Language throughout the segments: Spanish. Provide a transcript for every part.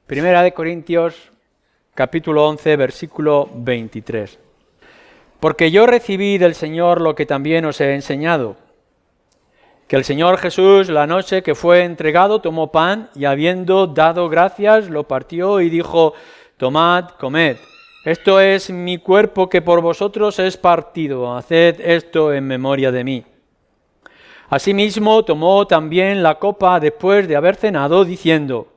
Primera de Corintios, capítulo 11, versículo 23. Porque yo recibí del Señor lo que también os he enseñado, que el Señor Jesús, la noche que fue entregado, tomó pan y habiendo dado gracias, lo partió y dijo: tomad, comed, esto es mi cuerpo que por vosotros es partido, haced esto en memoria de mí. Asimismo tomó también la copa después de haber cenado, diciendo: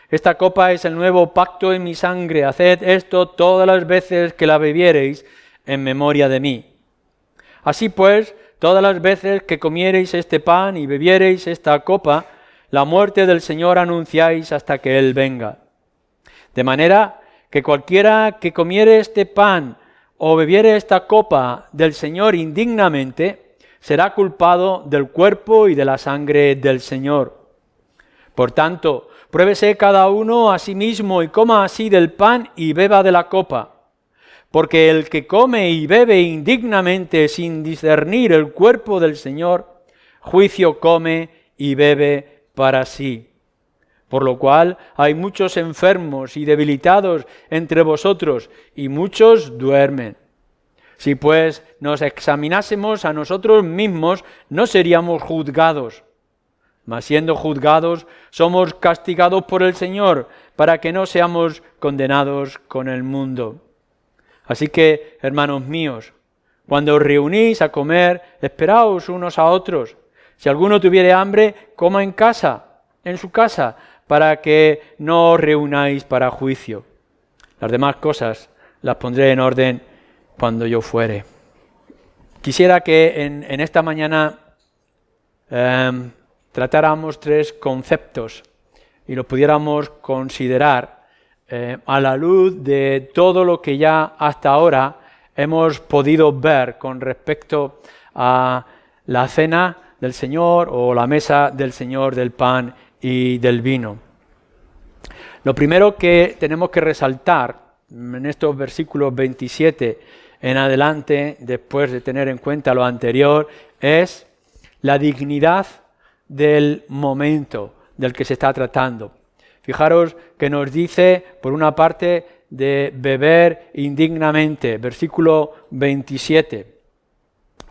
esta copa es el nuevo pacto en mi sangre, haced esto todas las veces que la bebiereis en memoria de mí. Así pues, todas las veces que comiereis este pan y bebiereis esta copa, la muerte del Señor anunciáis hasta que Él venga. De manera que cualquiera que comiere este pan o bebiere esta copa del Señor indignamente, será culpado del cuerpo y de la sangre del Señor. Por tanto, pruébese cada uno a sí mismo y coma así del pan y beba de la copa. Porque el que come y bebe indignamente sin discernir el cuerpo del Señor, juicio come y bebe para sí. Por lo cual hay muchos enfermos y debilitados entre vosotros y muchos duermen. Si pues nos examinásemos a nosotros mismos, no seríamos juzgados. Mas siendo juzgados, somos castigados por el Señor, para que no seamos condenados con el mundo. Así que, hermanos míos, cuando os reunís a comer, esperaos unos a otros. Si alguno tuviere hambre, coma en su casa, para que no os reunáis para juicio. Las demás cosas las pondré en orden cuando yo fuere. Quisiera que en esta mañana tratáramos tres conceptos y los pudiéramos considerar a la luz de todo lo que ya hasta ahora hemos podido ver con respecto a la cena del Señor o la mesa del Señor del pan y del vino. Lo primero que tenemos que resaltar en estos versículos 27 en adelante, después de tener en cuenta lo anterior, es la dignidad del momento del que se está tratando. Fijaros que nos dice, por una parte, de beber indignamente, versículo 27.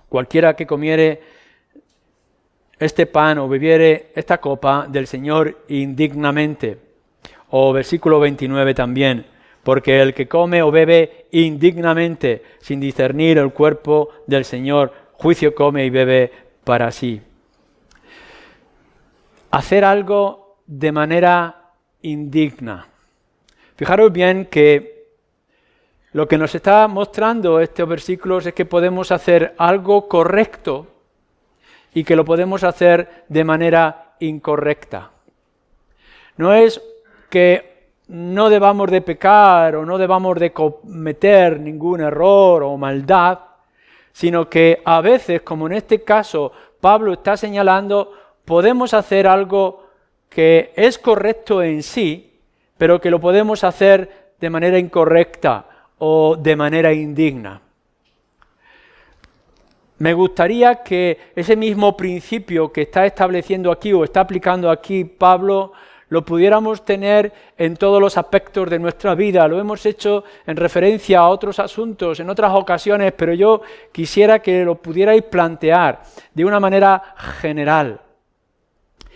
Cualquiera que comiere este pan o bebiere esta copa del Señor indignamente. O versículo 29 también, porque el que come o bebe indignamente, sin discernir el cuerpo del Señor, juicio come y bebe para sí. Hacer algo de manera indigna. Fijaros bien que lo que nos está mostrando estos versículos es que podemos hacer algo correcto y que lo podemos hacer de manera incorrecta. No es que no debamos de pecar o no debamos de cometer ningún error o maldad, sino que a veces, como en este caso Pablo está señalando, podemos hacer algo que es correcto en sí, pero que lo podemos hacer de manera incorrecta o de manera indigna. Me gustaría que ese mismo principio que está estableciendo aquí o está aplicando aquí Pablo, lo pudiéramos tener en todos los aspectos de nuestra vida. Lo hemos hecho en referencia a otros asuntos en otras ocasiones, pero yo quisiera que lo pudierais plantear de una manera general.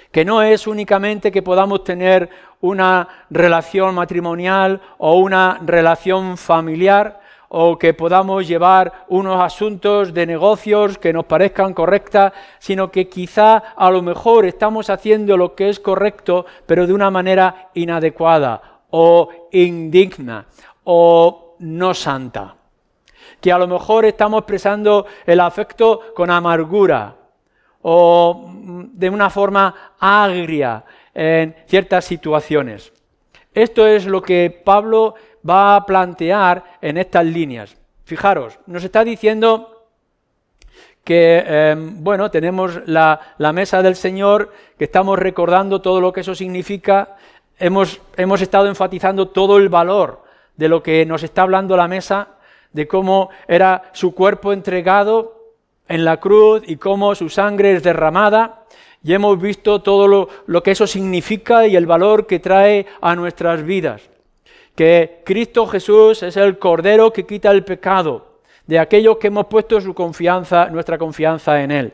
Que no es únicamente que podamos tener una relación matrimonial o una relación familiar o que podamos llevar unos asuntos de negocios que nos parezcan correctas, sino que quizá a lo mejor estamos haciendo lo que es correcto, pero de una manera inadecuada o indigna o no santa. Que a lo mejor estamos expresando el afecto con amargura o de una forma agria en ciertas situaciones. Esto es lo que Pablo va a plantear en estas líneas. Fijaros, nos está diciendo que, tenemos la mesa del Señor, que estamos recordando todo lo que eso significa. Hemos estado enfatizando todo el valor de lo que nos está hablando la mesa, de cómo era su cuerpo entregado en la cruz y cómo su sangre es derramada. Y hemos visto todo lo que eso significa y el valor que trae a nuestras vidas. Que Cristo Jesús es el Cordero que quita el pecado de aquellos que hemos puesto nuestra confianza en Él.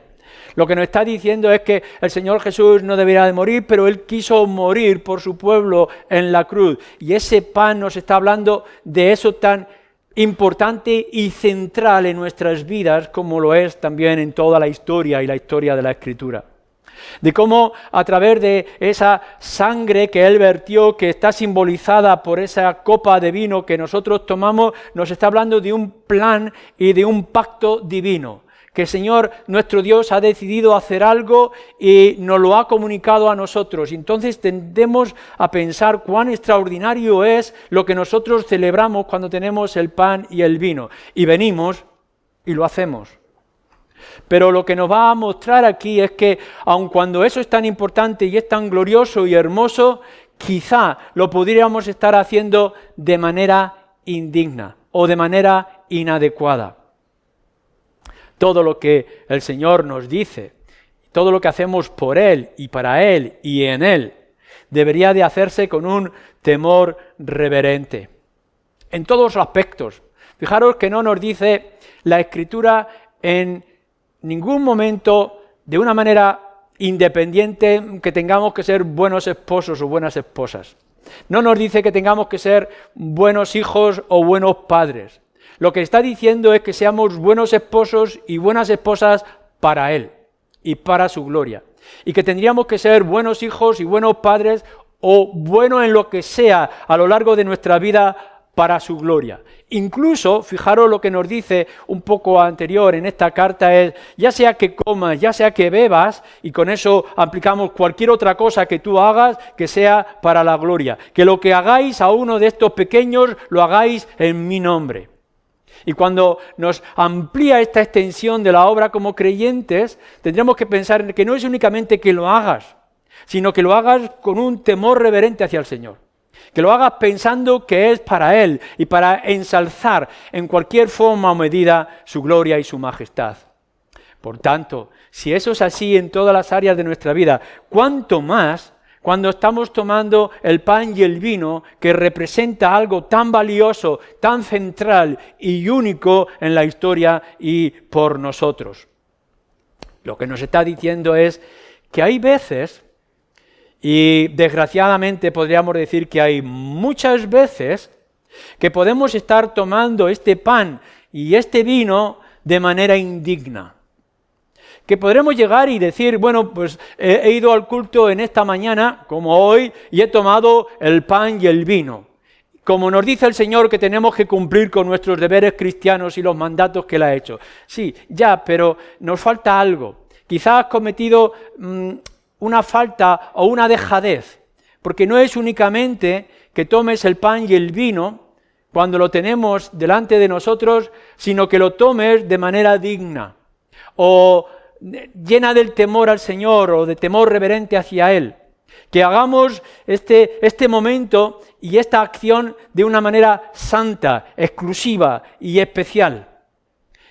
Lo que nos está diciendo es que el Señor Jesús no debería de morir, pero Él quiso morir por su pueblo en la cruz. Y ese pan nos está hablando de eso tan importante y central en nuestras vidas, como lo es también en toda la historia y la historia de la Escritura. De cómo a través de esa sangre que Él vertió, que está simbolizada por esa copa de vino que nosotros tomamos, nos está hablando de un plan y de un pacto divino. Que el Señor, nuestro Dios, ha decidido hacer algo y nos lo ha comunicado a nosotros. Y entonces tendemos a pensar cuán extraordinario es lo que nosotros celebramos cuando tenemos el pan y el vino. Y venimos y lo hacemos. Pero lo que nos va a mostrar aquí es que, aun cuando eso es tan importante y es tan glorioso y hermoso, quizá lo podríamos estar haciendo de manera indigna o de manera inadecuada. Todo lo que el Señor nos dice, todo lo que hacemos por Él y para Él y en Él, debería de hacerse con un temor reverente. En todos los aspectos. Fijaros que no nos dice la Escritura en ningún momento, de una manera independiente, que tengamos que ser buenos esposos o buenas esposas. No nos dice que tengamos que ser buenos hijos o buenos padres. Lo que está diciendo es que seamos buenos esposos y buenas esposas para Él y para su gloria. Y que tendríamos que ser buenos hijos y buenos padres o buenos en lo que sea a lo largo de nuestra vida para su gloria. Incluso, fijaros lo que nos dice un poco anterior en esta carta es, ya sea que comas, ya sea que bebas, y con eso aplicamos cualquier otra cosa que tú hagas, que sea para la gloria. Que lo que hagáis a uno de estos pequeños, lo hagáis en mi nombre. Y cuando nos amplía esta extensión de la obra como creyentes, tendremos que pensar en que no es únicamente que lo hagas, sino que lo hagas con un temor reverente hacia el Señor. Que lo hagas pensando que es para Él y para ensalzar en cualquier forma o medida su gloria y su majestad. Por tanto, si eso es así en todas las áreas de nuestra vida, ¿cuánto más cuando estamos tomando el pan y el vino que representa algo tan valioso, tan central y único en la historia y por nosotros? Lo que nos está diciendo es que hay veces, y desgraciadamente podríamos decir que hay muchas veces, que podemos estar tomando este pan y este vino de manera indigna. Que podremos llegar y decir, bueno, pues he ido al culto en esta mañana, como hoy, y he tomado el pan y el vino. Como nos dice el Señor que tenemos que cumplir con nuestros deberes cristianos y los mandatos que Él ha hecho. Sí, ya, pero nos falta algo. Quizás has cometido una falta o una dejadez, porque no es únicamente que tomes el pan y el vino cuando lo tenemos delante de nosotros, sino que lo tomes de manera digna o llena del temor al Señor o de temor reverente hacia Él. Que hagamos este momento y esta acción de una manera santa, exclusiva y especial.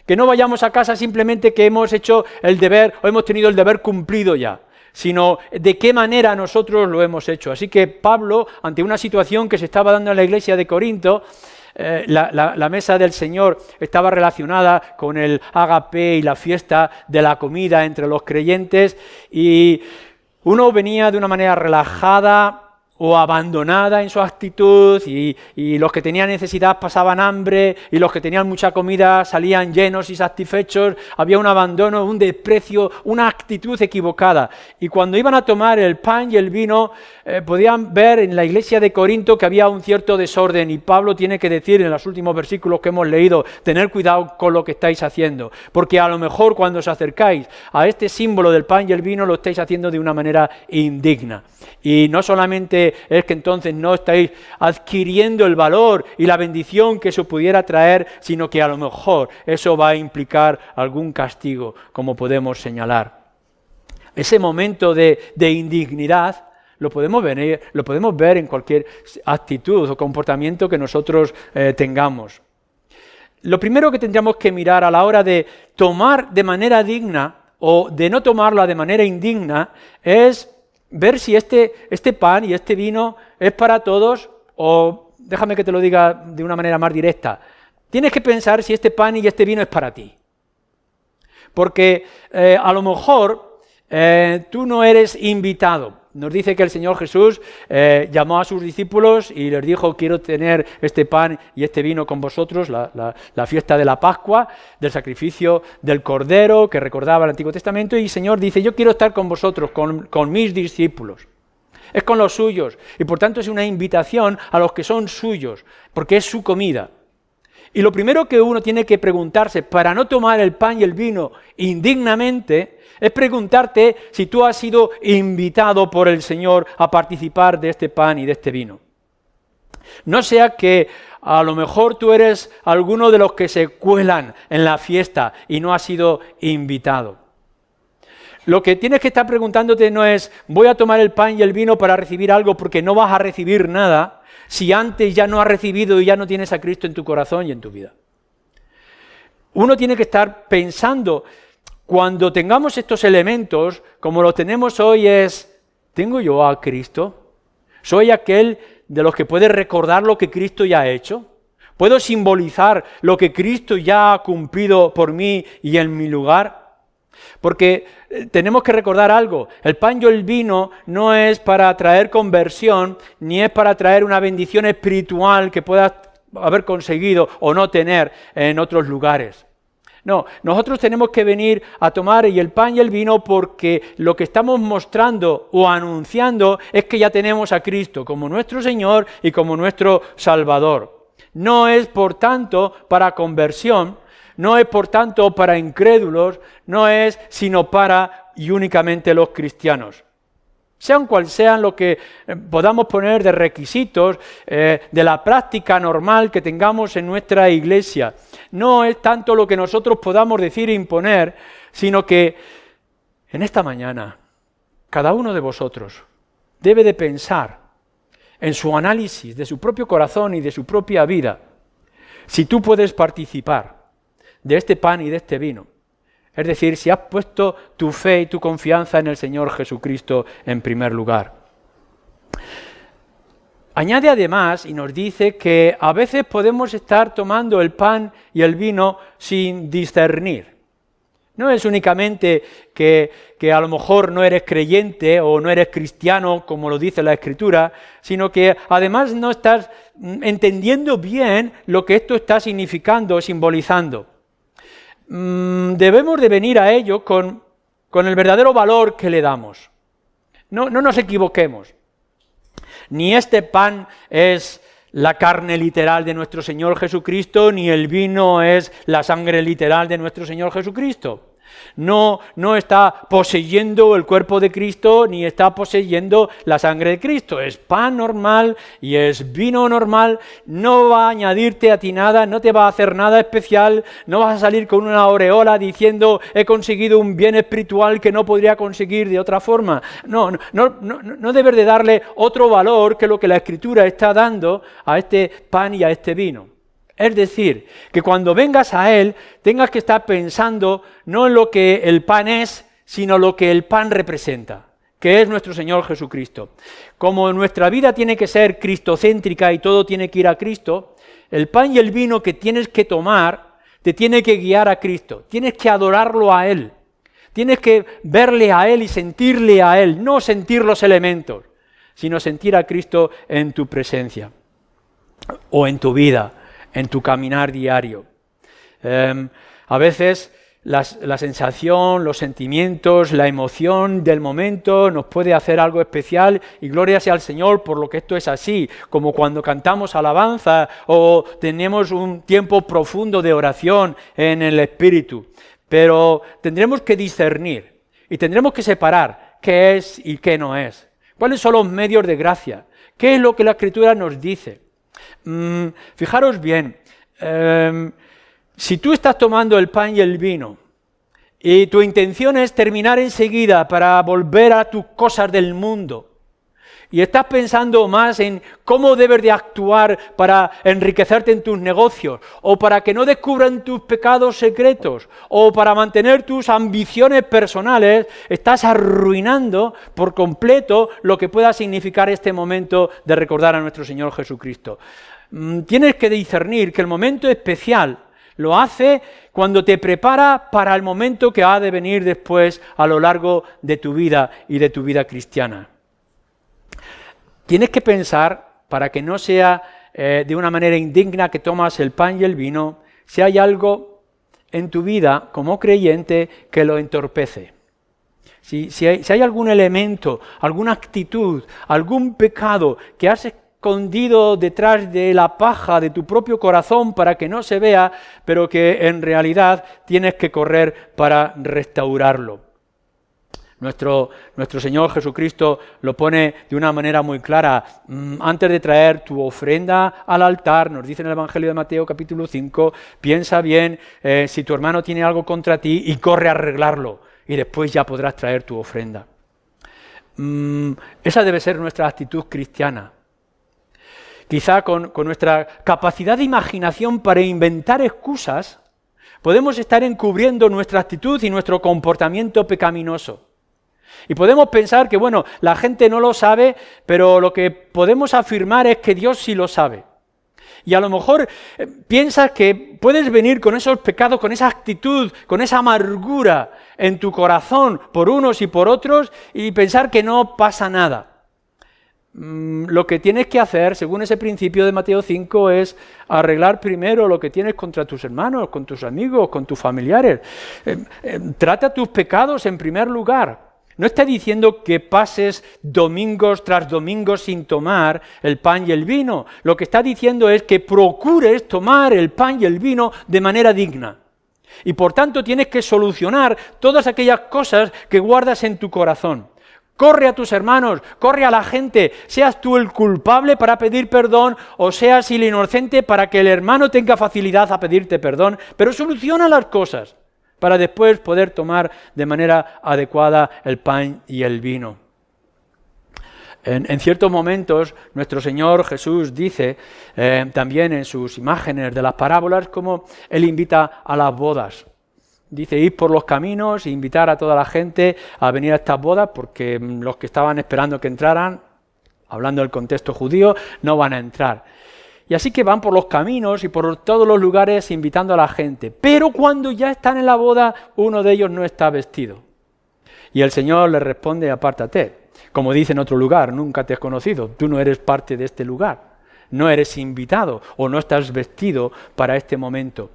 Que no vayamos a casa simplemente que hemos hecho el deber o hemos tenido el deber cumplido ya, sino de qué manera nosotros lo hemos hecho. Así que Pablo, ante una situación que se estaba dando en la iglesia de Corinto, la mesa del Señor estaba relacionada con el ágape y la fiesta de la comida entre los creyentes, y uno venía de una manera relajada o abandonada en su actitud, y los que tenían necesidad pasaban hambre, y los que tenían mucha comida salían llenos y satisfechos. Había un abandono, un desprecio, una actitud equivocada. Y cuando iban a tomar el pan y el vino, podían ver en la iglesia de Corinto que había un cierto desorden, y Pablo tiene que decir en los últimos versículos que hemos leído, tener cuidado con lo que estáis haciendo, porque a lo mejor cuando os acercáis a este símbolo del pan y el vino lo estáis haciendo de una manera indigna. Y no solamente es que entonces no estáis adquiriendo el valor y la bendición que eso pudiera traer, sino que a lo mejor eso va a implicar algún castigo, como podemos señalar. Ese momento de indignidad lo podemos ver en cualquier actitud o comportamiento que nosotros tengamos. Lo primero que tendríamos que mirar a la hora de tomar de manera digna o de no tomarla de manera indigna es ver si este pan y este vino es para todos, o déjame que te lo diga de una manera más directa, tienes que pensar si este pan y este vino es para ti. Porque a lo mejor tú no eres invitado. Nos dice que el Señor Jesús llamó a sus discípulos y les dijo: quiero tener este pan y este vino con vosotros, la fiesta de la Pascua, del sacrificio del Cordero que recordaba el Antiguo Testamento, y el Señor dice: yo quiero estar con vosotros, con mis discípulos. Es con los suyos, y por tanto es una invitación a los que son suyos, porque es su comida. Y lo primero que uno tiene que preguntarse para no tomar el pan y el vino indignamente es preguntarte si tú has sido invitado por el Señor a participar de este pan y de este vino. No sea que a lo mejor tú eres alguno de los que se cuelan en la fiesta y no has sido invitado. Lo que tienes que estar preguntándote no es: voy a tomar el pan y el vino para recibir algo, porque no vas a recibir nada si antes ya no has recibido y ya no tienes a Cristo en tu corazón y en tu vida. Uno tiene que estar pensando, cuando tengamos estos elementos, como los tenemos hoy, es: ¿tengo yo a Cristo? ¿Soy aquel de los que puede recordar lo que Cristo ya ha hecho? ¿Puedo simbolizar lo que Cristo ya ha cumplido por mí y en mi lugar? Porque tenemos que recordar algo: el pan y el vino no es para traer conversión, ni es para traer una bendición espiritual que puedas haber conseguido o no tener en otros lugares. No, nosotros tenemos que venir a tomar el pan y el vino porque lo que estamos mostrando o anunciando es que ya tenemos a Cristo como nuestro Señor y como nuestro Salvador. No es, por tanto, para conversión, no es, por tanto, para incrédulos, no es sino para y únicamente los cristianos. Sean cual sean lo que podamos poner de requisitos de la práctica normal que tengamos en nuestra iglesia. No es tanto lo que nosotros podamos decir e imponer, sino que en esta mañana cada uno de vosotros debe de pensar en su análisis de su propio corazón y de su propia vida, si tú puedes participar de este pan y de este vino. Es decir, si has puesto tu fe y tu confianza en el Señor Jesucristo en primer lugar. Añade además y nos dice que a veces podemos estar tomando el pan y el vino sin discernir. No es únicamente que a lo mejor no eres creyente o no eres cristiano, como lo dice la Escritura, sino que además no estás entendiendo bien lo que esto está significando o simbolizando. Debemos de venir a ello con el verdadero valor que le damos. No nos equivoquemos. Ni este pan es la carne literal de nuestro Señor Jesucristo, ni el vino es la sangre literal de nuestro Señor Jesucristo. No está poseyendo el cuerpo de Cristo, ni está poseyendo la sangre de Cristo. Es pan normal y es vino normal. No va a añadirte a ti nada, no te va a hacer nada especial. No vas a salir con una aureola diciendo: he conseguido un bien espiritual que no podría conseguir de otra forma. No debes de darle otro valor que lo que la Escritura está dando a este pan y a este vino. Es decir, que cuando vengas a Él tengas que estar pensando no en lo que el pan es, sino lo que el pan representa, que es nuestro Señor Jesucristo. Como nuestra vida tiene que ser cristocéntrica y todo tiene que ir a Cristo, el pan y el vino que tienes que tomar te tiene que guiar a Cristo, tienes que adorarlo a Él, tienes que verle a Él y sentirle a Él, no sentir los elementos, sino sentir a Cristo en tu presencia o en tu vida, en tu caminar diario. A veces la sensación, los sentimientos, la emoción del momento nos puede hacer algo especial, y gloria sea al Señor por lo que esto es así, como cuando cantamos alabanza o tenemos un tiempo profundo de oración en el Espíritu. Pero tendremos que discernir y tendremos que separar qué es y qué no es. ¿Cuáles son los medios de gracia? ¿Qué es lo que la Escritura nos dice? Fijaros bien, si tú estás tomando el pan y el vino y tu intención es terminar enseguida para volver a tus cosas del mundo, y estás pensando más en cómo debes de actuar para enriquecerte en tus negocios, o para que no descubran tus pecados secretos, o para mantener tus ambiciones personales, estás arruinando por completo lo que pueda significar este momento de recordar a nuestro Señor Jesucristo. Tienes que discernir que el momento especial lo hace cuando te prepara para el momento que ha de venir después a lo largo de tu vida y de tu vida cristiana. Tienes que pensar, para que no sea de una manera indigna que tomas el pan y el vino, si hay algo en tu vida como creyente que lo entorpece. Si hay algún elemento, alguna actitud, algún pecado que has escondido detrás de la paja de tu propio corazón para que no se vea, pero que en realidad tienes que correr para restaurarlo. Nuestro Señor Jesucristo lo pone de una manera muy clara. Antes de traer tu ofrenda al altar, nos dice en el Evangelio de Mateo capítulo 5, piensa bien si tu hermano tiene algo contra ti y corre a arreglarlo, y después ya podrás traer tu ofrenda. Esa debe ser nuestra actitud cristiana. Quizá con nuestra capacidad de imaginación para inventar excusas, podemos estar encubriendo nuestra actitud y nuestro comportamiento pecaminoso. Y podemos pensar que, bueno, la gente no lo sabe, pero lo que podemos afirmar es que Dios sí lo sabe. Y a lo mejor piensas que puedes venir con esos pecados, con esa actitud, con esa amargura en tu corazón por unos y por otros y pensar que no pasa nada. Lo que tienes que hacer, según ese principio de Mateo 5, es arreglar primero lo que tienes contra tus hermanos, con tus amigos, con tus familiares. Trata tus pecados en primer lugar. No está diciendo que pases domingos tras domingos sin tomar el pan y el vino. Lo que está diciendo es que procures tomar el pan y el vino de manera digna. Y por tanto tienes que solucionar todas aquellas cosas que guardas en tu corazón. Corre a tus hermanos, corre a la gente, seas tú el culpable para pedir perdón o seas el inocente para que el hermano tenga facilidad a pedirte perdón, pero soluciona las cosas para después poder tomar de manera adecuada el pan y el vino. En ciertos momentos, nuestro Señor Jesús dice, también en sus imágenes de las parábolas, cómo Él invita a las bodas. Dice, ir por los caminos e invitar a toda la gente a venir a estas bodas, porque los que estaban esperando que entraran, hablando del contexto judío, no van a entrar. Y así que van por los caminos y por todos los lugares invitando a la gente. Pero cuando ya están en la boda, uno de ellos no está vestido. Y el Señor les responde, apártate. Como dice en otro lugar, nunca te has conocido, tú no eres parte de este lugar. No eres invitado o no estás vestido para este momento.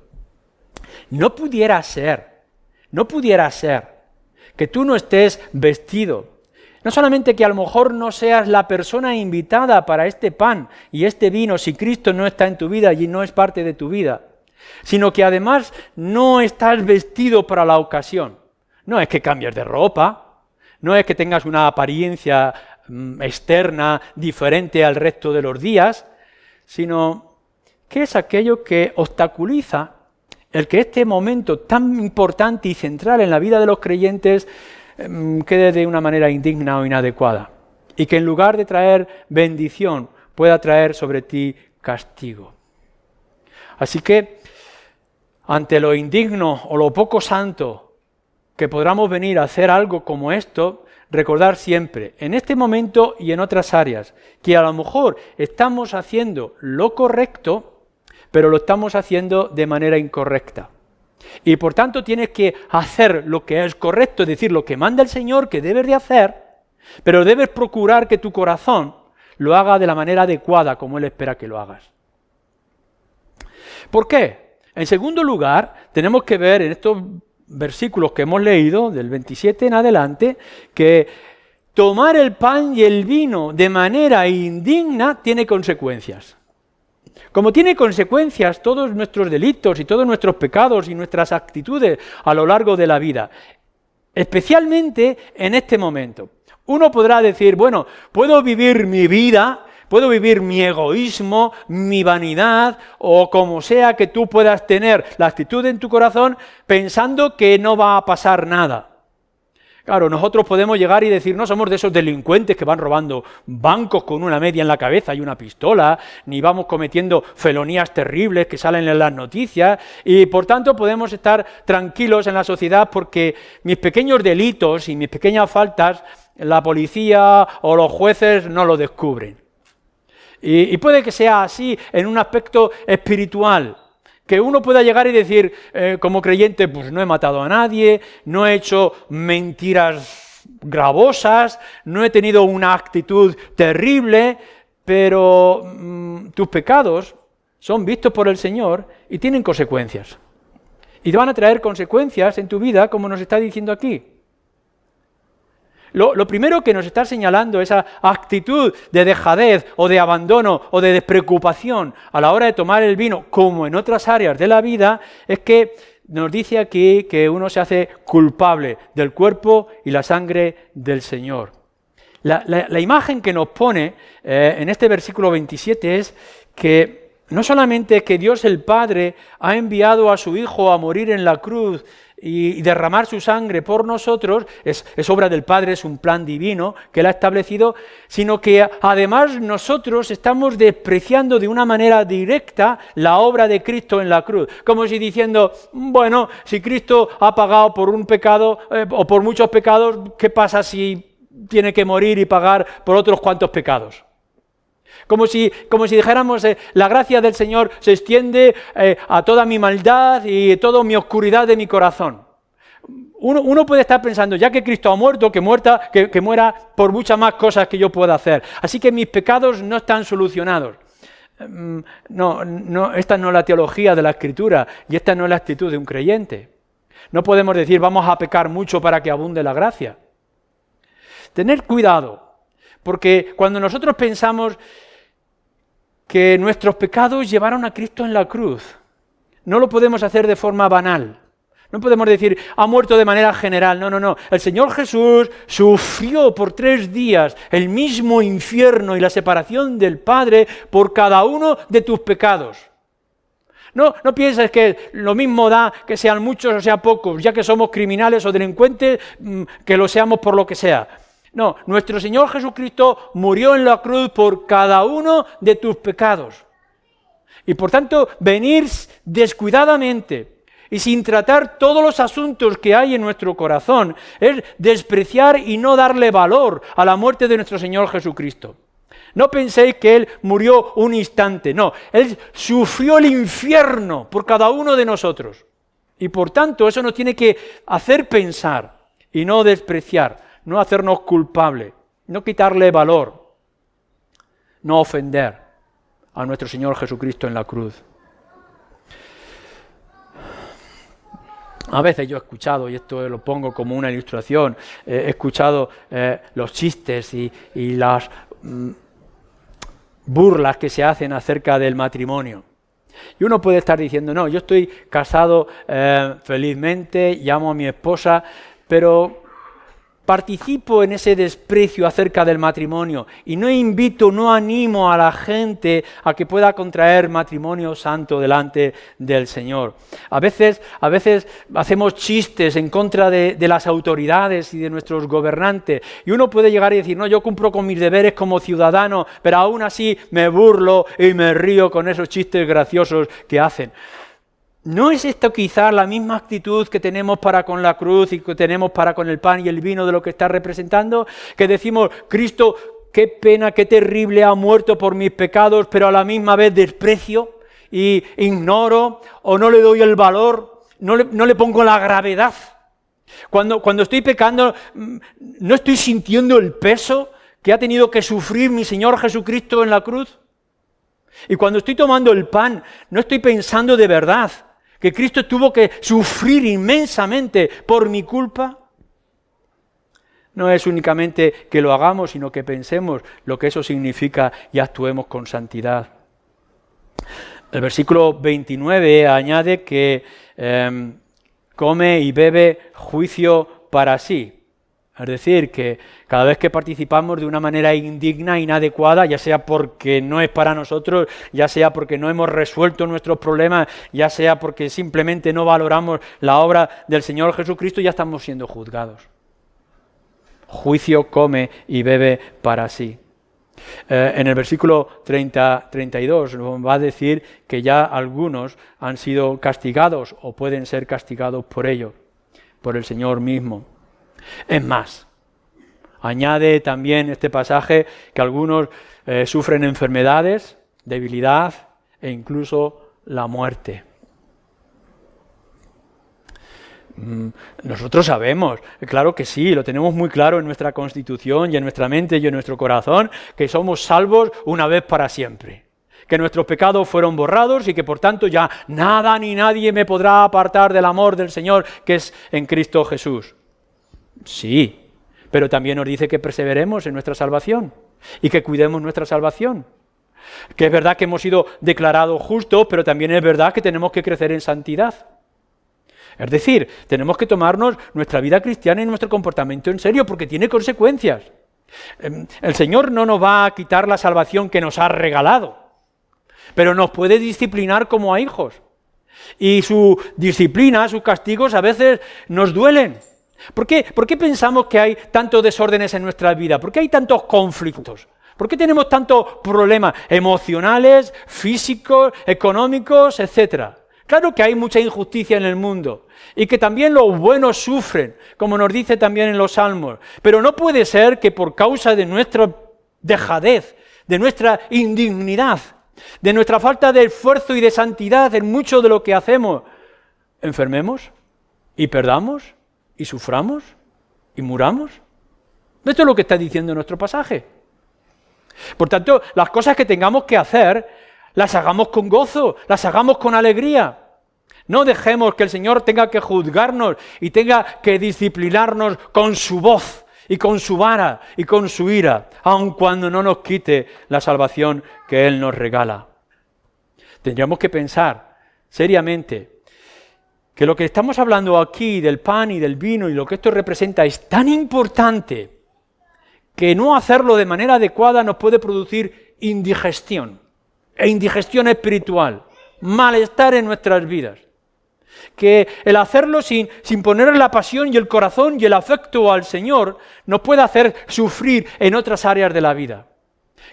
No pudiera ser que tú no estés vestido. No solamente que a lo mejor no seas la persona invitada para este pan y este vino si Cristo no está en tu vida y no es parte de tu vida, sino que además no estás vestido para la ocasión. No es que cambies de ropa, no es que tengas una apariencia externa diferente al resto de los días, sino que es aquello que obstaculiza el que este momento tan importante y central en la vida de los creyentes quede de una manera indigna o inadecuada, y que en lugar de traer bendición pueda traer sobre ti castigo. Así que, ante lo indigno o lo poco santo que podamos venir a hacer algo como esto, recordar siempre, en este momento y en otras áreas, que a lo mejor estamos haciendo lo correcto, pero lo estamos haciendo de manera incorrecta. Y por tanto tienes que hacer lo que es correcto, es decir, lo que manda el Señor que debes de hacer, pero debes procurar que tu corazón lo haga de la manera adecuada como Él espera que lo hagas. ¿Por qué? En segundo lugar, tenemos que ver en estos versículos que hemos leído, del 27 en adelante, que tomar el pan y el vino de manera indigna tiene consecuencias. Como tiene consecuencias todos nuestros delitos y todos nuestros pecados y nuestras actitudes a lo largo de la vida. especialmente en este momento. Uno podrá decir, bueno, puedo vivir mi vida, puedo vivir mi egoísmo, mi vanidad, o como sea que tú puedas tener la actitud en tu corazón pensando que no va a pasar nada. Claro, nosotros podemos llegar y decir, no somos de esos delincuentes que van robando bancos con una media en la cabeza y una pistola, ni vamos cometiendo felonías terribles que salen en las noticias, y por tanto podemos estar tranquilos en la sociedad porque mis pequeños delitos y mis pequeñas faltas, la policía o los jueces no lo descubren. Y puede que sea así en un aspecto espiritual, que uno pueda llegar y decir, como creyente, pues no he matado a nadie, no he hecho mentiras gravosas, no he tenido una actitud terrible, pero tus pecados son vistos por el Señor y tienen consecuencias. Y te van a traer consecuencias en tu vida, como nos está diciendo aquí. Lo primero que nos está señalando esa actitud de dejadez o de abandono o de despreocupación a la hora de tomar el vino, como en otras áreas de la vida, es que nos dice aquí que uno se hace culpable del cuerpo y la sangre del Señor. La imagen que nos pone en este versículo 27 es que no solamente que Dios el Padre ha enviado a su Hijo a morir en la cruz y derramar su sangre por nosotros, es obra del Padre, es un plan divino que Él ha establecido, sino que además nosotros estamos despreciando de una manera directa la obra de Cristo en la cruz, como si diciendo, bueno, si Cristo ha pagado por un pecado o por muchos pecados, ¿qué pasa si tiene que morir y pagar por otros cuantos pecados? Como si dijéramos, la gracia del Señor se extiende a toda mi maldad y toda mi oscuridad de mi corazón. Uno puede estar pensando, ya que Cristo ha muerto, que muera por muchas más cosas que yo pueda hacer. Así que mis pecados no están solucionados. No, esta no es la teología de la Escritura y esta no es la actitud de un creyente. No podemos decir, vamos a pecar mucho para que abunde la gracia. Tener cuidado, porque cuando nosotros pensamos que nuestros pecados llevaron a Cristo en la cruz, no lo podemos hacer de forma banal. No podemos decir, ha muerto de manera general. No. El Señor Jesús sufrió por 3 días el mismo infierno y la separación del Padre por cada uno de tus pecados. No pienses que lo mismo da que sean muchos o sean pocos, ya que somos criminales o delincuentes, que lo seamos por lo que sea. No, nuestro Señor Jesucristo murió en la cruz por cada uno de tus pecados. Y por tanto, venir descuidadamente y sin tratar todos los asuntos que hay en nuestro corazón es despreciar y no darle valor a la muerte de nuestro Señor Jesucristo. No penséis que Él murió un instante, no, Él sufrió el infierno por cada uno de nosotros. Y por tanto, eso nos tiene que hacer pensar y no despreciar. No hacernos culpables, no quitarle valor, no ofender a nuestro Señor Jesucristo en la cruz. A veces yo he escuchado, y esto lo pongo como una ilustración, he escuchado los chistes y las burlas que se hacen acerca del matrimonio. Y uno puede estar diciendo, no, yo estoy casado felizmente, llamo a mi esposa, pero participo en ese desprecio acerca del matrimonio y no animo a la gente a que pueda contraer matrimonio santo delante del Señor. A veces hacemos chistes en contra de las autoridades y de nuestros gobernantes y uno puede llegar y decir, no, yo cumplo con mis deberes como ciudadano, pero aún así me burlo y me río con esos chistes graciosos que hacen. ¿No es esto quizás la misma actitud que tenemos para con la cruz y que tenemos para con el pan y el vino de lo que está representando? Que decimos, Cristo, qué pena, qué terrible, ha muerto por mis pecados, pero a la misma vez desprecio y ignoro o no le doy el valor, no le pongo la gravedad. Cuando estoy pecando, ¿no estoy sintiendo el peso que ha tenido que sufrir mi Señor Jesucristo en la cruz? Y cuando estoy tomando el pan, ¿no estoy pensando de verdad que Cristo tuvo que sufrir inmensamente por mi culpa? No es únicamente que lo hagamos, sino que pensemos lo que eso significa y actuemos con santidad. El versículo 29 añade que come y bebe juicio para sí. Es decir, que cada vez que participamos de una manera indigna, inadecuada, ya sea porque no es para nosotros, ya sea porque no hemos resuelto nuestros problemas, ya sea porque simplemente no valoramos la obra del Señor Jesucristo, ya estamos siendo juzgados. Juicio come y bebe para sí. En el versículo 32 nos va a decir que ya algunos han sido castigados o pueden ser castigados por ello, por el Señor mismo. Es más, añade también este pasaje que algunos sufren enfermedades, debilidad e incluso la muerte. Nosotros sabemos, claro que sí, lo tenemos muy claro en nuestra Constitución y en nuestra mente y en nuestro corazón, que somos salvos una vez para siempre, que nuestros pecados fueron borrados y que por tanto ya nada ni nadie me podrá apartar del amor del Señor que es en Cristo Jesús. Sí, pero también nos dice que perseveremos en nuestra salvación y que cuidemos nuestra salvación. Que es verdad que hemos sido declarados justos, pero también es verdad que tenemos que crecer en santidad. Es decir, tenemos que tomarnos nuestra vida cristiana y nuestro comportamiento en serio, porque tiene consecuencias. El Señor no nos va a quitar la salvación que nos ha regalado, pero nos puede disciplinar como a hijos. Y su disciplina, sus castigos a veces nos duelen. ¿Por qué pensamos que hay tantos desórdenes en nuestra vida? ¿Por qué hay tantos conflictos? ¿Por qué tenemos tantos problemas emocionales, físicos, económicos, etcétera? Claro que hay mucha injusticia en el mundo y que también los buenos sufren, como nos dice también en los Salmos. Pero no puede ser que por causa de nuestra dejadez, de nuestra indignidad, de nuestra falta de esfuerzo y de santidad en mucho de lo que hacemos, enfermemos y perdamos y suframos y muramos. Esto es lo que está diciendo nuestro pasaje. Por tanto, las cosas que tengamos que hacer, las hagamos con gozo, las hagamos con alegría. No dejemos que el Señor tenga que juzgarnos y tenga que disciplinarnos con su voz y con su vara y con su ira, aun cuando no nos quite la salvación que Él nos regala. Tendríamos que pensar seriamente que lo que estamos hablando aquí del pan y del vino y lo que esto representa es tan importante que no hacerlo de manera adecuada nos puede producir indigestión. E indigestión espiritual, malestar en nuestras vidas. Que el hacerlo sin ponerle la pasión y el corazón y el afecto al Señor nos puede hacer sufrir en otras áreas de la vida.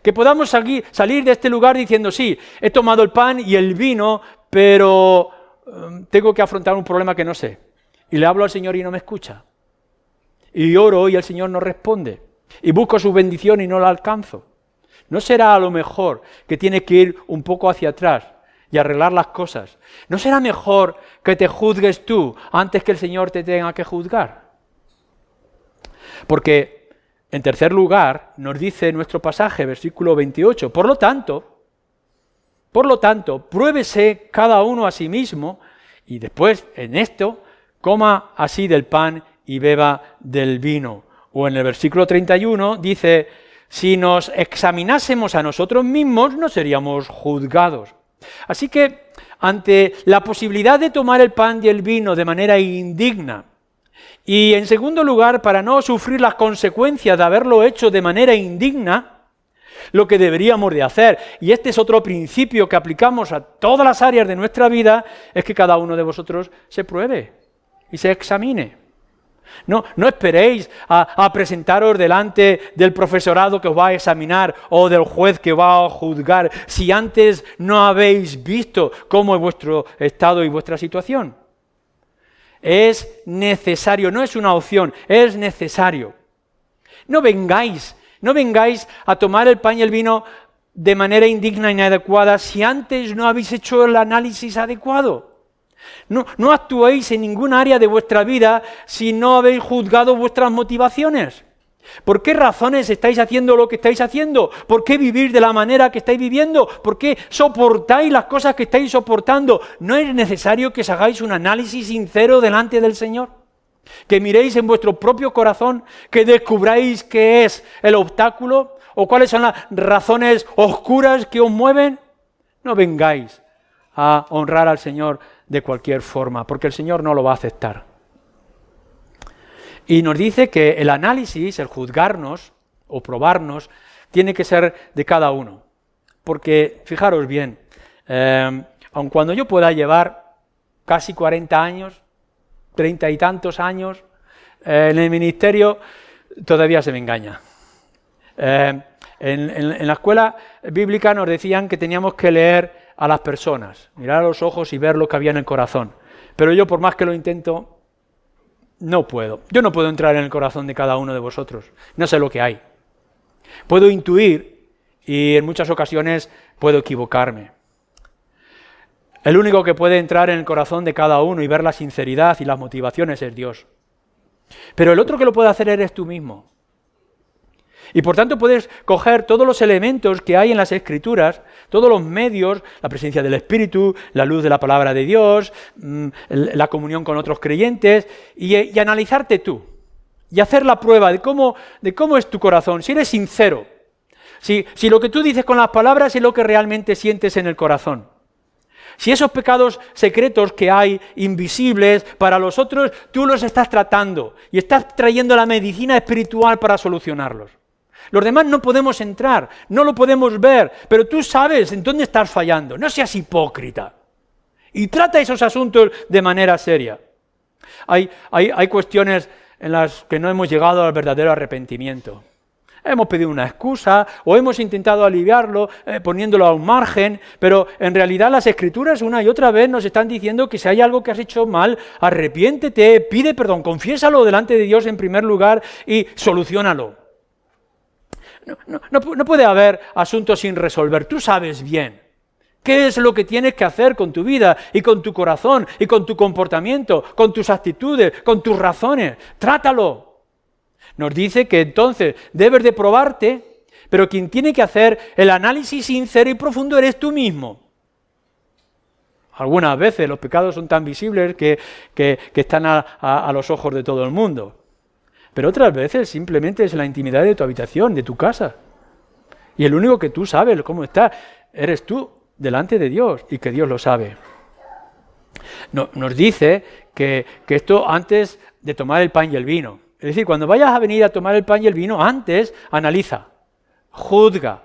Que podamos salir de este lugar diciendo, sí, he tomado el pan y el vino, pero tengo que afrontar un problema que no sé. Y le hablo al Señor y no me escucha. Y oro y el Señor no responde. Y busco su bendición y no la alcanzo. ¿No será a lo mejor que tiene que ir un poco hacia atrás y arreglar las cosas? ¿No será mejor que te juzgues tú antes que el Señor te tenga que juzgar? Porque, en tercer lugar, nos dice nuestro pasaje, versículo 28, por lo tanto, pruébese cada uno a sí mismo y después, en esto, coma así del pan y beba del vino. O en el versículo 31 dice, si nos examinásemos a nosotros mismos, no seríamos juzgados. Así que, ante la posibilidad de tomar el pan y el vino de manera indigna, y en segundo lugar, para no sufrir las consecuencias de haberlo hecho de manera indigna, lo que deberíamos de hacer, y este es otro principio que aplicamos a todas las áreas de nuestra vida, es que cada uno de vosotros se pruebe y se examine. No esperéis a presentaros delante del profesorado que os va a examinar o del juez que va a juzgar si antes no habéis visto cómo es vuestro estado y vuestra situación. Es necesario, no es una opción, es necesario. No vengáis a tomar el pan y el vino de manera indigna e inadecuada si antes no habéis hecho el análisis adecuado. No actuéis en ningún área de vuestra vida si no habéis juzgado vuestras motivaciones. ¿Por qué razones estáis haciendo lo que estáis haciendo? ¿Por qué vivir de la manera que estáis viviendo? ¿Por qué soportáis las cosas que estáis soportando? ¿No es necesario que os hagáis un análisis sincero delante del Señor? Que miréis en vuestro propio corazón, que descubráis qué es el obstáculo o cuáles son las razones oscuras que os mueven. No vengáis a honrar al Señor de cualquier forma, porque el Señor no lo va a aceptar. Y nos dice que el análisis, el juzgarnos o probarnos, tiene que ser de cada uno. Porque, fijaros bien, aun cuando yo pueda llevar casi 40 años, 30 y tantos años en el ministerio, todavía se me engaña. En la escuela bíblica nos decían que teníamos que leer a las personas, mirar a los ojos y ver lo que había en el corazón. Pero yo, por más que lo intento, no puedo. Yo no puedo entrar en el corazón de cada uno de vosotros. No sé lo que hay. Puedo intuir y en muchas ocasiones puedo equivocarme. El único que puede entrar en el corazón de cada uno y ver la sinceridad y las motivaciones es Dios. Pero el otro que lo puede hacer eres tú mismo. Y por tanto puedes coger todos los elementos que hay en las Escrituras, todos los medios, la presencia del Espíritu, la luz de la palabra de Dios, la comunión con otros creyentes, y analizarte tú, y hacer la prueba de cómo es tu corazón, si eres sincero, si lo que tú dices con las palabras es lo que realmente sientes en el corazón. Si esos pecados secretos que hay, invisibles para los otros, tú los estás tratando y estás trayendo la medicina espiritual para solucionarlos. Los demás no podemos entrar, no lo podemos ver, pero tú sabes en dónde estás fallando. No seas hipócrita y trata esos asuntos de manera seria. Hay cuestiones en las que no hemos llegado al verdadero arrepentimiento. Hemos pedido una excusa o hemos intentado aliviarlo poniéndolo a un margen, pero en realidad las Escrituras una y otra vez nos están diciendo que si hay algo que has hecho mal, arrepiéntete, pide perdón, confiésalo delante de Dios en primer lugar y soluciónalo. No puede haber asuntos sin resolver. Tú sabes bien qué es lo que tienes que hacer con tu vida y con tu corazón y con tu comportamiento, con tus actitudes, con tus razones. Trátalo. Nos dice que entonces debes de probarte, pero quien tiene que hacer el análisis sincero y profundo eres tú mismo. Algunas veces los pecados son tan visibles que están a los ojos de todo el mundo. Pero otras veces simplemente es la intimidad de tu habitación, de tu casa. Y el único que tú sabes cómo está, eres tú delante de Dios y que Dios lo sabe. Nos dice que esto antes de tomar el pan y el vino. Es decir, cuando vayas a venir a tomar el pan y el vino, antes analiza, juzga,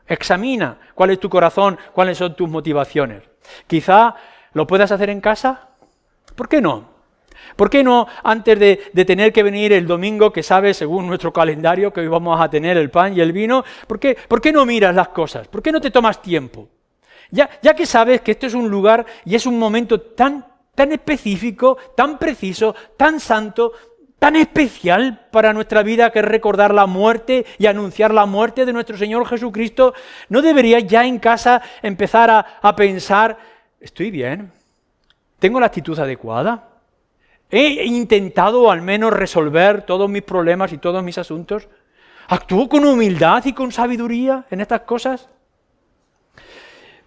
examina cuál es tu corazón, cuáles son tus motivaciones. Quizá lo puedas hacer en casa. ¿Por qué no? ¿Por qué no antes de tener que venir el domingo, que sabes según nuestro calendario que hoy vamos a tener el pan y el vino, ¿por qué no miras las cosas? ¿Por qué no te tomas tiempo? Ya que sabes que esto es un lugar y es un momento tan específico, tan preciso, tan santo, tan especial para nuestra vida, que es recordar la muerte y anunciar la muerte de nuestro Señor Jesucristo, ¿no deberías ya en casa empezar a pensar, ¿estoy bien? ¿Tengo la actitud adecuada? ¿He intentado al menos resolver todos mis problemas y todos mis asuntos? ¿Actúo con humildad y con sabiduría en estas cosas?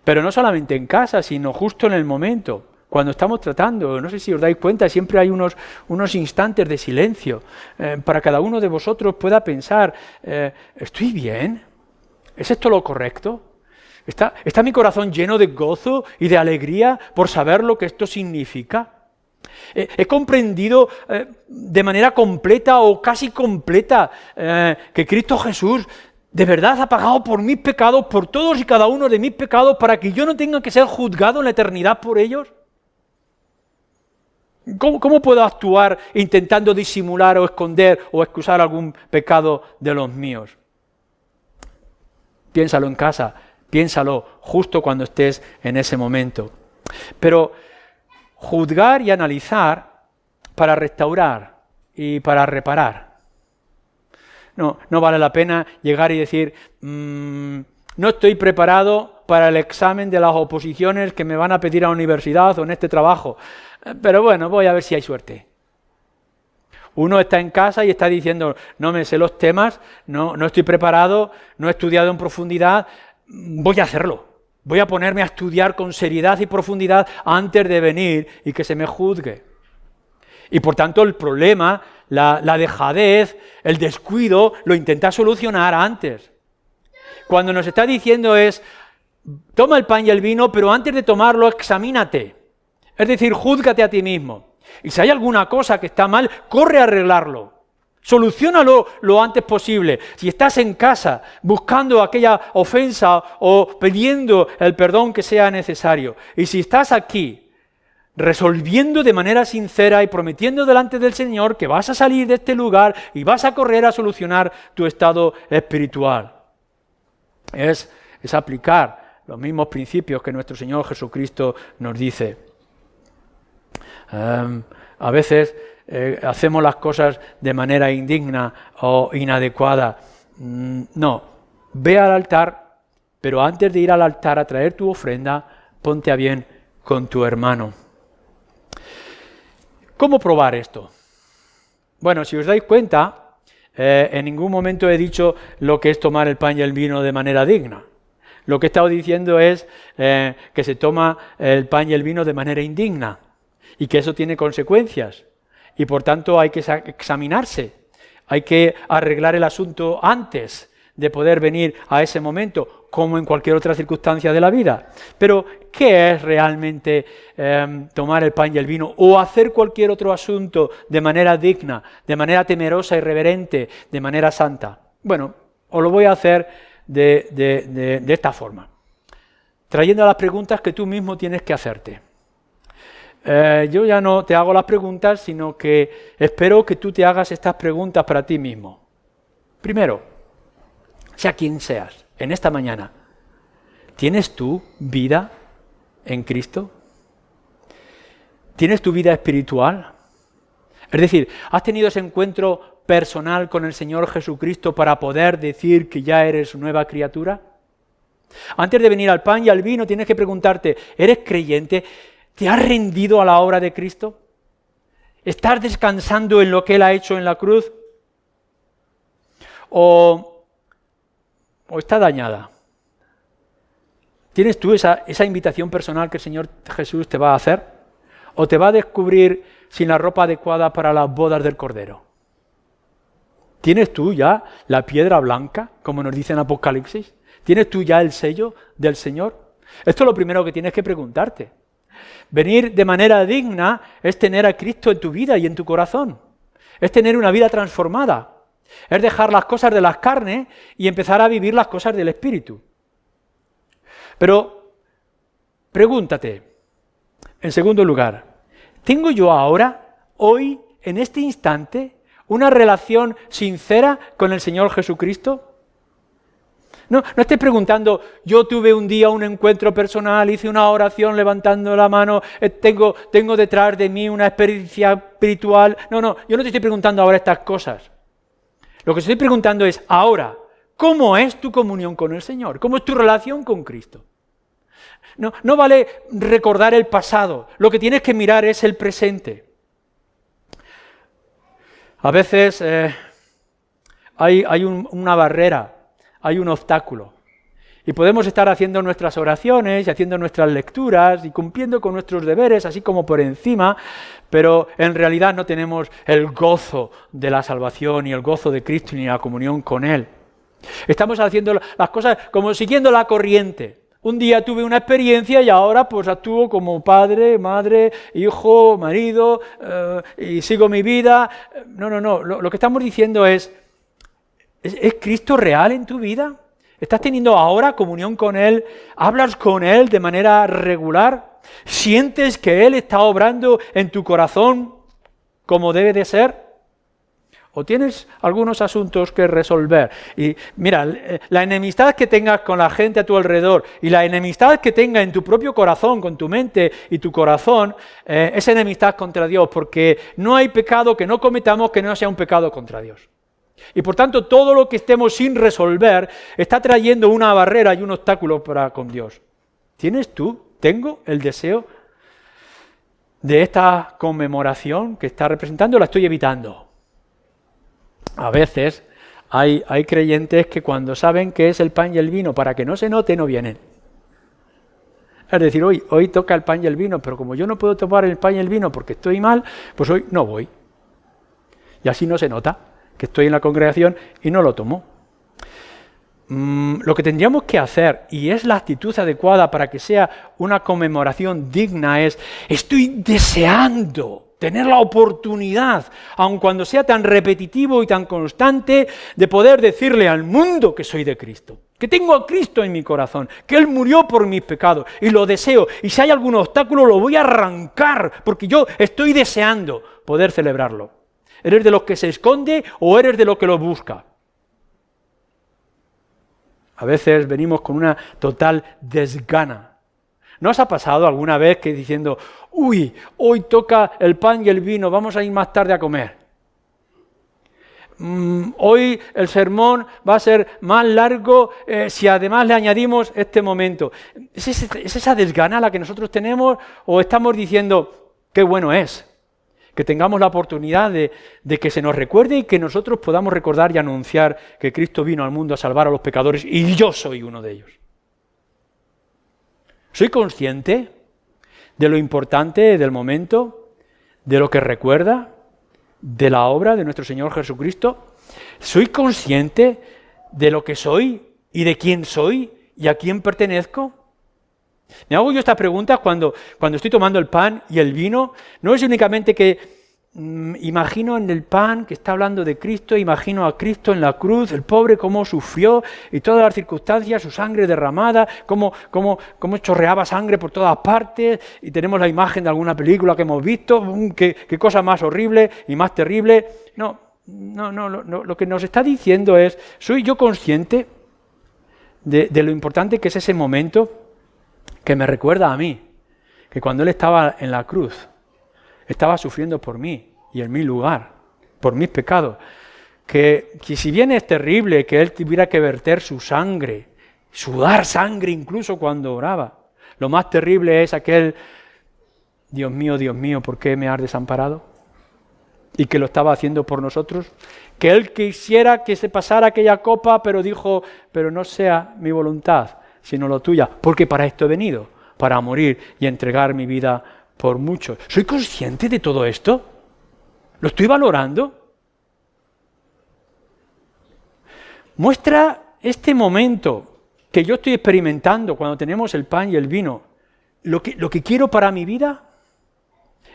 Pero no solamente en casa, sino justo en el momento, cuando estamos tratando. No sé si os dais cuenta, siempre hay unos instantes de silencio para cada uno de vosotros pueda pensar, ¿estoy bien? ¿Es esto lo correcto? ¿Está mi corazón lleno de gozo y de alegría por saber lo que esto significa? He comprendido de manera completa o casi completa que Cristo Jesús de verdad ha pagado por mis pecados, por todos y cada uno de mis pecados, para que yo no tenga que ser juzgado en la eternidad por ellos. ¿Cómo puedo actuar intentando disimular o esconder o excusar algún pecado de los míos? Piénsalo en casa, piénsalo justo cuando estés en ese momento. Pero juzgar y analizar para restaurar y para reparar. No vale la pena llegar y decir, no estoy preparado para el examen de las oposiciones que me van a pedir a la universidad o en este trabajo, pero bueno, voy a ver si hay suerte. Uno está en casa y está diciendo, no me sé los temas, no estoy preparado, no he estudiado en profundidad, voy a hacerlo. Voy a ponerme a estudiar con seriedad y profundidad antes de venir y que se me juzgue. Y por tanto el problema, la dejadez, el descuido, lo intenta solucionar antes. Cuando nos está diciendo es, toma el pan y el vino, pero antes de tomarlo examínate. Es decir, júzgate a ti mismo. Y si hay alguna cosa que está mal, corre a arreglarlo. Soluciónalo lo antes posible. Si estás en casa buscando aquella ofensa o pidiendo el perdón que sea necesario. Y si estás aquí resolviendo de manera sincera y prometiendo delante del Señor que vas a salir de este lugar y vas a correr a solucionar tu estado espiritual. Es aplicar los mismos principios que nuestro Señor Jesucristo nos dice. A veces hacemos las cosas de manera indigna o inadecuada. No, ve al altar, pero antes de ir al altar a traer tu ofrenda, ponte a bien con tu hermano. ¿Cómo probar esto? Bueno, si os dais cuenta, en ningún momento he dicho lo que es tomar el pan y el vino de manera digna. Lo que he estado diciendo es que se toma el pan y el vino de manera indigna y que eso tiene consecuencias. Y por tanto hay que examinarse, hay que arreglar el asunto antes de poder venir a ese momento, como en cualquier otra circunstancia de la vida. Pero, ¿qué es realmente tomar el pan y el vino o hacer cualquier otro asunto de manera digna, de manera temerosa y reverente, de manera santa? Bueno, os lo voy a hacer de esta forma, trayendo las preguntas que tú mismo tienes que hacerte. Yo ya no te hago las preguntas, sino que espero que tú te hagas estas preguntas para ti mismo. Primero, sea quien seas, en esta mañana, ¿tienes tú vida en Cristo? ¿Tienes tu vida espiritual? Es decir, ¿has tenido ese encuentro personal con el Señor Jesucristo para poder decir que ya eres nueva criatura? Antes de venir al pan y al vino, tienes que preguntarte, ¿eres creyente? ¿Te has rendido a la obra de Cristo? ¿Estás descansando en lo que Él ha hecho en la cruz? ¿O está dañada? ¿Tienes tú esa invitación personal que el Señor Jesús te va a hacer? ¿O te va a descubrir sin la ropa adecuada para las bodas del Cordero? ¿Tienes tú ya la piedra blanca, como nos dice en Apocalipsis? ¿Tienes tú ya el sello del Señor? Esto es lo primero que tienes que preguntarte. Venir de manera digna es tener a Cristo en tu vida y en tu corazón. Es tener una vida transformada. Es dejar las cosas de las carnes y empezar a vivir las cosas del Espíritu. Pero pregúntate, en segundo lugar, ¿tengo yo ahora, hoy, en este instante, una relación sincera con el Señor Jesucristo? No estés preguntando, yo tuve un día un encuentro personal, hice una oración levantando la mano, tengo detrás de mí una experiencia espiritual. No, yo no te estoy preguntando ahora estas cosas. Lo que estoy preguntando es, ahora, ¿cómo es tu comunión con el Señor? ¿Cómo es tu relación con Cristo? No vale recordar el pasado, lo que tienes que mirar es el presente. A veces hay una barrera, hay un obstáculo. Y podemos estar haciendo nuestras oraciones y haciendo nuestras lecturas y cumpliendo con nuestros deberes, así como por encima, pero en realidad no tenemos el gozo de la salvación, ni el gozo de Cristo, ni la comunión con Él. Estamos haciendo las cosas como siguiendo la corriente. Un día tuve una experiencia y ahora pues actúo como padre, madre, hijo, marido, y sigo mi vida. No. Lo que estamos diciendo ¿es Cristo real en tu vida? ¿Estás teniendo ahora comunión con Él? ¿Hablas con Él de manera regular? ¿Sientes que Él está obrando en tu corazón como debe de ser? ¿O tienes algunos asuntos que resolver? Y mira, la enemistad que tengas con la gente a tu alrededor y la enemistad que tengas en tu propio corazón, con tu mente y tu corazón, es enemistad contra Dios, porque no hay pecado que no cometamos que no sea un pecado contra Dios. Y por tanto, todo lo que estemos sin resolver está trayendo una barrera y un obstáculo para con Dios. ¿Tengo el deseo de esta conmemoración que está representando? La estoy evitando. A veces hay creyentes que cuando saben que es el pan y el vino, para que no se note, no vienen. Es decir, hoy toca el pan y el vino, pero como yo no puedo tomar el pan y el vino porque estoy mal, pues hoy no voy. Y así no se nota que estoy en la congregación y no lo tomo. Lo que tendríamos que hacer, y es la actitud adecuada para que sea una conmemoración digna, es: estoy deseando tener la oportunidad, aun cuando sea tan repetitivo y tan constante, de poder decirle al mundo que soy de Cristo, que tengo a Cristo en mi corazón, que Él murió por mis pecados y lo deseo. Y si hay algún obstáculo lo voy a arrancar, porque yo estoy deseando poder celebrarlo. ¿Eres de los que se esconde o eres de los que lo busca? A veces venimos con una total desgana. ¿No os ha pasado alguna vez que diciendo, uy, hoy toca el pan y el vino, vamos a ir más tarde a comer? Hoy el sermón va a ser más largo si además le añadimos este momento. ¿Es esa desgana la que nosotros tenemos o estamos diciendo, qué bueno es que tengamos la oportunidad de que se nos recuerde y que nosotros podamos recordar y anunciar que Cristo vino al mundo a salvar a los pecadores y yo soy uno de ellos? ¿Soy consciente de lo importante del momento, de lo que recuerda, de la obra de nuestro Señor Jesucristo? ¿Soy consciente de lo que soy y de quién soy y a quién pertenezco? Me hago yo estas preguntas cuando estoy tomando el pan y el vino. No es únicamente que imagino en el pan que está hablando de Cristo, imagino a Cristo en la cruz, el pobre cómo sufrió y todas las circunstancias, su sangre derramada, cómo chorreaba sangre por todas partes, y tenemos la imagen de alguna película que hemos visto, qué cosa más horrible y más terrible. No, lo que nos está diciendo es, ¿soy yo consciente de lo importante que es ese momento que me recuerda a mí, que cuando Él estaba en la cruz, estaba sufriendo por mí y en mi lugar, por mis pecados, que si bien es terrible que Él tuviera que verter su sangre, sudar sangre incluso cuando oraba, lo más terrible es aquel, Dios mío, ¿por qué me has desamparado? Y que lo estaba haciendo por nosotros, que Él quisiera que se pasara aquella copa, pero dijo, pero no sea mi voluntad, sino lo tuya, porque para esto he venido, para morir y entregar mi vida por muchos. ¿Soy consciente de todo esto? ¿Lo estoy valorando? Muestra este momento que yo estoy experimentando cuando tenemos el pan y el vino, lo que quiero para mi vida.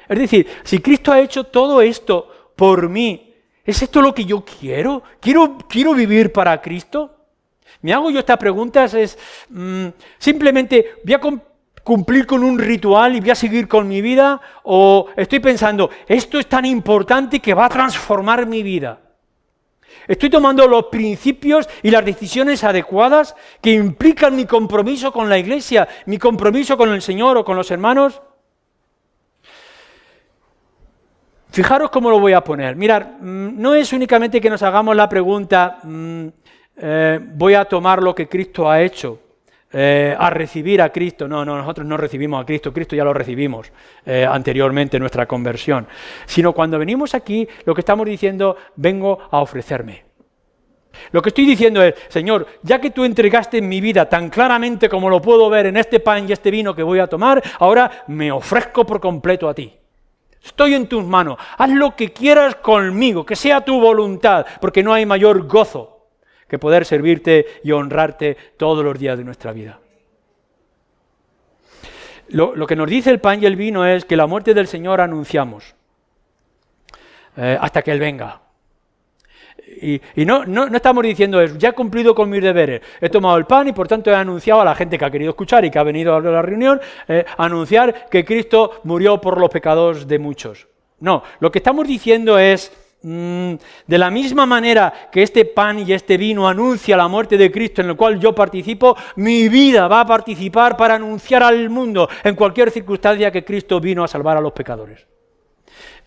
Es decir, si Cristo ha hecho todo esto por mí, ¿es esto lo que yo quiero? ¿Quiero vivir para Cristo? Me hago yo estas preguntas, simplemente voy a cumplir con un ritual y voy a seguir con mi vida, o estoy pensando, esto es tan importante que va a transformar mi vida. Estoy tomando los principios y las decisiones adecuadas que implican mi compromiso con la Iglesia, mi compromiso con el Señor o con los hermanos. Fijaros cómo lo voy a poner. Mirad, no es únicamente que nos hagamos la pregunta, voy a tomar lo que Cristo ha hecho, a recibir a Cristo. No, nosotros no recibimos a Cristo, Cristo ya lo recibimos anteriormente en nuestra conversión. Sino cuando venimos aquí, lo que estamos diciendo, vengo a ofrecerme. Lo que estoy diciendo es, Señor, ya que tú entregaste mi vida tan claramente como lo puedo ver en este pan y este vino que voy a tomar, ahora me ofrezco por completo a ti. Estoy en tus manos, haz lo que quieras conmigo, que sea tu voluntad, porque no hay mayor gozo que poder servirte y honrarte todos los días de nuestra vida. Lo que nos dice el pan y el vino es que la muerte del Señor anunciamos hasta que Él venga. Y no estamos diciendo eso, ya he cumplido con mis deberes, he tomado el pan y por tanto he anunciado a la gente que ha querido escuchar y que ha venido a la reunión, anunciar que Cristo murió por los pecados de muchos. No, lo que estamos diciendo es, de la misma manera que este pan y este vino anuncia la muerte de Cristo en el cual yo participo, mi vida va a participar para anunciar al mundo en cualquier circunstancia que Cristo vino a salvar a los pecadores.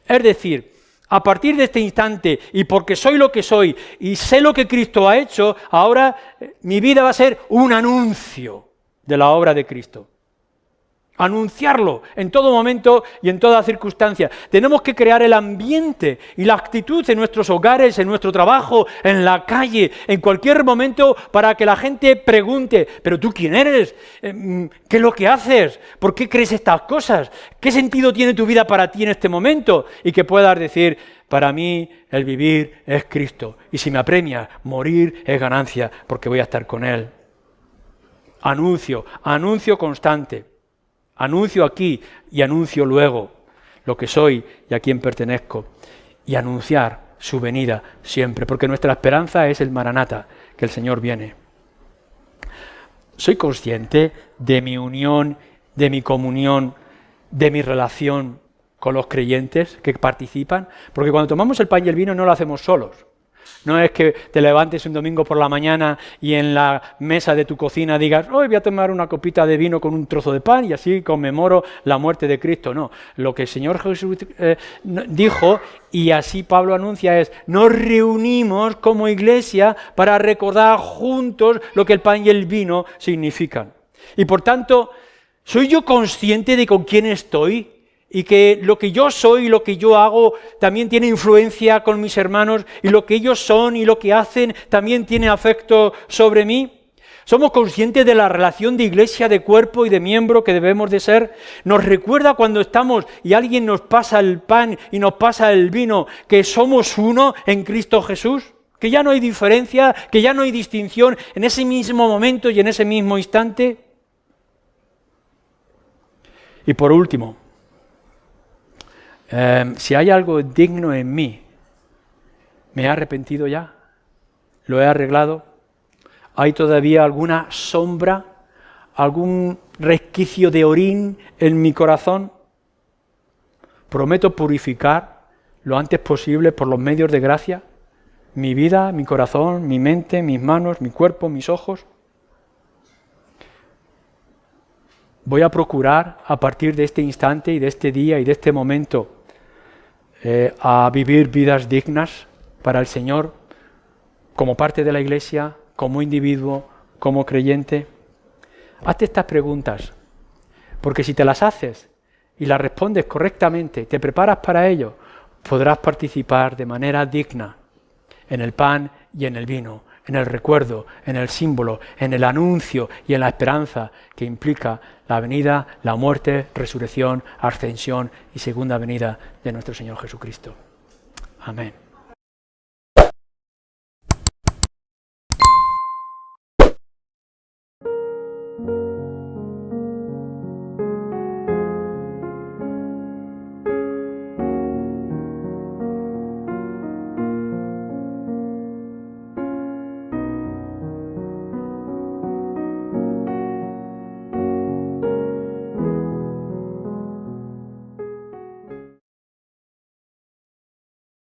Es decir, a partir de este instante, y porque soy lo que soy y sé lo que Cristo ha hecho, ahora mi vida va a ser un anuncio de la obra de Cristo. Anunciarlo en todo momento y en toda circunstancia. Tenemos que crear el ambiente y la actitud en nuestros hogares, en nuestro trabajo, en la calle, en cualquier momento, para que la gente pregunte, ¿pero tú quién eres? ¿Qué es lo que haces? ¿Por qué crees estas cosas? ¿Qué sentido tiene tu vida para ti en este momento? Y que puedas decir, para mí el vivir es Cristo. Y si me apremia, morir es ganancia, porque voy a estar con Él. Anuncio constante. Anuncio aquí y anuncio luego. lo que soy y a quién pertenezco, y anunciar su venida siempre, porque nuestra esperanza es el Maranata, que el Señor viene. Soy consciente de mi unión, de mi comunión, de mi relación con los creyentes que participan, porque cuando tomamos el pan y el vino no lo hacemos solos. No es que te levantes un domingo por la mañana y en la mesa de tu cocina digas, hoy voy a tomar una copita de vino con un trozo de pan y así conmemoro la muerte de Cristo. No, lo que el Señor Jesús dijo, y así Pablo anuncia, es, nos reunimos como iglesia para recordar juntos lo que el pan y el vino significan. Y por tanto, ¿soy yo consciente de con quién estoy? Y que lo que yo soy y lo que yo hago también tiene influencia con mis hermanos, y lo que ellos son y lo que hacen también tiene afecto sobre mí. ¿Somos conscientes de la relación de iglesia, de cuerpo y de miembro que debemos de ser? ¿Nos recuerda cuando estamos y alguien nos pasa el pan y nos pasa el vino que somos uno en Cristo Jesús? ¿Que ya no hay diferencia, que ya no hay distinción en ese mismo momento y en ese mismo instante? Y por último, si hay algo digno en mí, ¿me he arrepentido ya? ¿Lo he arreglado? ¿Hay todavía alguna sombra, algún resquicio de orín en mi corazón? Prometo purificar lo antes posible por los medios de gracia mi vida, mi corazón, mi mente, mis manos, mi cuerpo, mis ojos. Voy a procurar a partir de este instante y de este día y de este momento a vivir vidas dignas para el Señor, como parte de la Iglesia, como individuo, como creyente. Hazte estas preguntas, porque si te las haces y las respondes correctamente, te preparas para ello, podrás participar de manera digna en el pan y en el vino, en el recuerdo, en el símbolo, en el anuncio y en la esperanza que implica la venida, la muerte, resurrección, ascensión y segunda venida de nuestro Señor Jesucristo. Amén.